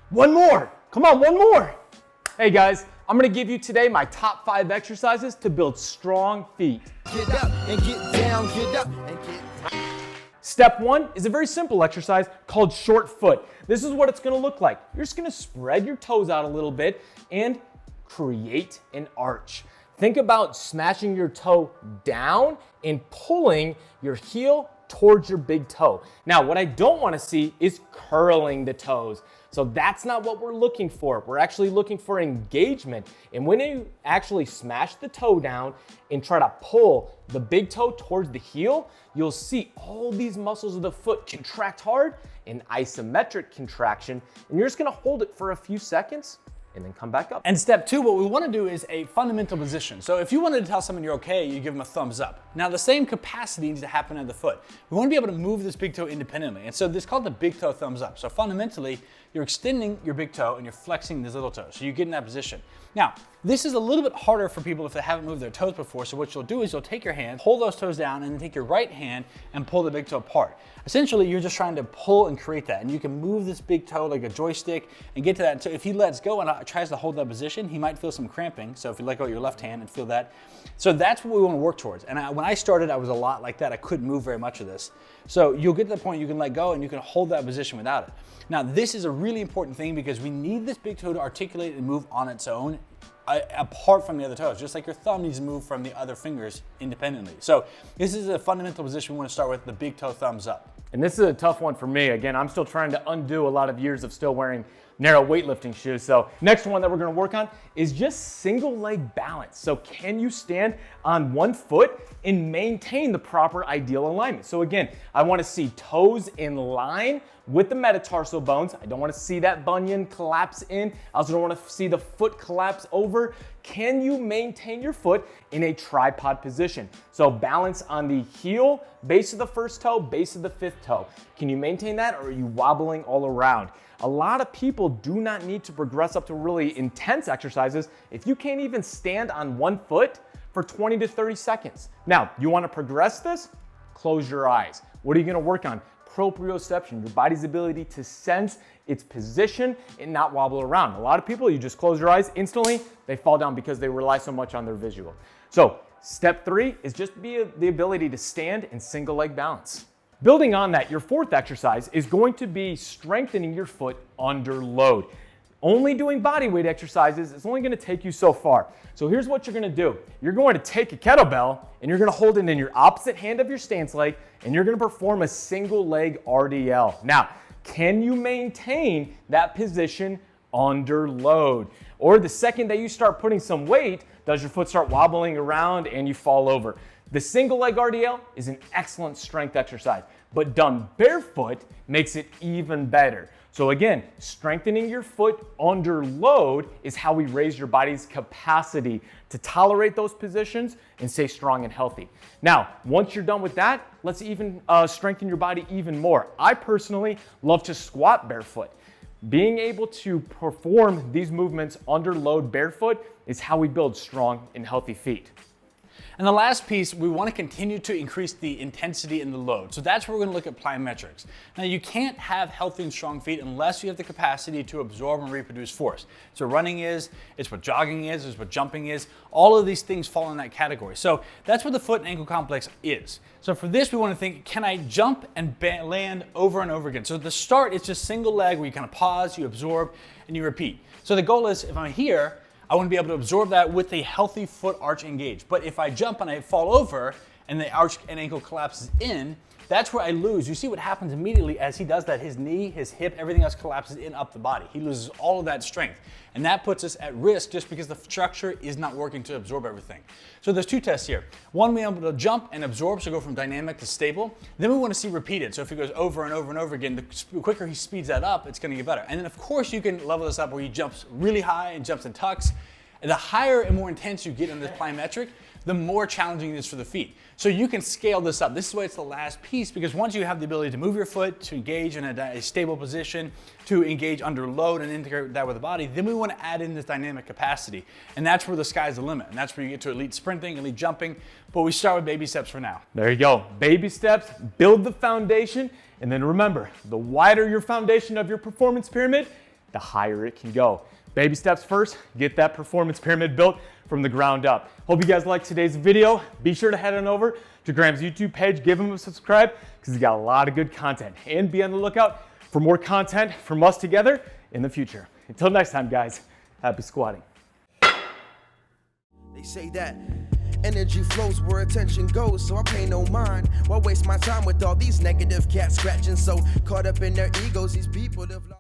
One more. Come on, one more. Hey guys, I'm gonna give you today my top 5 exercises to build strong feet. Get up and get down, get up and get down. Step 1 is a very simple exercise called short foot. This is what it's gonna look like. You're just gonna spread your toes out a little bit and create an arch. Think about smashing your toe down and pulling your heel towards your big toe. Now, what I don't wanna see is curling the toes. So that's not what we're looking for. We're actually looking for engagement. And when you actually smash the toe down and try to pull the big toe towards the heel, you'll see all these muscles of the foot contract hard, an isometric contraction, and you're just gonna hold it for a few seconds and then come back up. And step 2, what we want to do is a fundamental position. So if you wanted to tell someone you're okay, you give them a thumbs up. Now the same capacity needs to happen at the foot. We want to be able to move this big toe independently. And so this is called the big toe thumbs up. So fundamentally, you're extending your big toe and you're flexing this little toe. So you get in that position. Now, this is a little bit harder for people if they haven't moved their toes before. So what you'll do is you'll take your hand, hold those toes down, and then take your right hand and pull the big toe apart. Essentially, you're just trying to pull and create that. And you can move this big toe like a joystick and get to that. So if he lets go and tries to hold that position, he might feel some cramping. So if you let go of your left hand and feel that. So that's what we want to work towards. And when I started, I was a lot like that. I couldn't move very much of this. So you'll get to the point you can let go and you can hold that position without it. Now, this is a really important thing because we need this big toe to articulate and move on its own apart from the other toes, just like your thumb needs to move from the other fingers independently. So this is a fundamental position we want to start with, the big toe thumbs up. And this is a tough one for me. Again, I'm still trying to undo a lot of years of still wearing narrow weightlifting shoes. So next one that we're gonna work on is just single leg balance. So can you stand on one foot and maintain the proper ideal alignment? So again, I wanna see toes in line with the metatarsal bones. I don't wanna see that bunion collapse in. I also don't wanna see the foot collapse over. Can you maintain your foot in a tripod position? So balance on the heel, base of the first toe, base of the fifth toe. Can you maintain that, or are you wobbling all around? A lot of people do not need to progress up to really intense exercises if you can't even stand on one foot for 20 to 30 seconds. Now, you wanna progress this? Close your eyes. What are you gonna work on? Proprioception, your body's ability to sense its position and not wobble around. A lot of people, you just close your eyes, instantly they fall down because they rely so much on their visual. So step 3 is just the ability to stand in single leg balance. Building on that, your 4th exercise is going to be strengthening your foot under load. Only doing body weight exercises is only gonna take you so far. So here's what you're gonna do. You're going to take a kettlebell and you're gonna hold it in your opposite hand of your stance leg and you're gonna perform a single leg RDL. Now, can you maintain that position under load? Or the second that you start putting some weight, does your foot start wobbling around and you fall over? The single leg RDL is an excellent strength exercise, but done barefoot makes it even better. So again, strengthening your foot under load is how we raise your body's capacity to tolerate those positions and stay strong and healthy. Now, once you're done with that, let's even strengthen your body even more. I personally love to squat barefoot. Being able to perform these movements under load barefoot is how we build strong and healthy feet. And the last piece, we want to continue to increase the intensity and the load. So that's where we're going to look at plyometrics. Now you can't have healthy and strong feet unless you have the capacity to absorb and reproduce force. So running is, it's what jogging is, it's what jumping is. All of these things fall in that category. So that's what the foot and ankle complex is. So for this, we want to think, can I jump and land over and over again? So the start is just single leg where you kind of pause, you absorb, and you repeat. So the goal is, if I'm here, I want to be able to absorb that with a healthy foot arch engaged. But if I jump and I fall over and the arch and ankle collapses in, that's where I lose. You see what happens immediately as he does that. His knee, his hip, everything else collapses in up the body. He loses all of that strength. And that puts us at risk just because the structure is not working to absorb everything. So there's 2 tests here. One, we're able to jump and absorb, so go from dynamic to stable. Then we want to see repeated. So if he goes over and over and over again, the quicker he speeds that up, it's going to get better. And then of course you can level this up where he jumps really high and jumps and tucks. And the higher and more intense you get in this plyometric, the more challenging it is for the feet. So you can scale this up. This is why it's the last piece, because once you have the ability to move your foot, to engage in a stable position, to engage under load and integrate that with the body, then we want to add in this dynamic capacity. And that's where the sky's the limit. And that's where you get to elite sprinting, elite jumping. But we start with baby steps for now. There you go. Baby steps, build the foundation. And then remember, the wider your foundation of your performance pyramid, the higher it can go. Baby steps first, get that performance pyramid built from the ground up. Hope you guys liked today's video. Be sure to head on over to Graham's YouTube page, give him a subscribe, because he's got a lot of good content. And be on the lookout for more content from us together in the future. Until next time, guys, happy squatting. They say that energy flows where attention goes, so I pay no mind. Why waste my time with all these negative cats scratching? So caught up in their egos, these people have lost.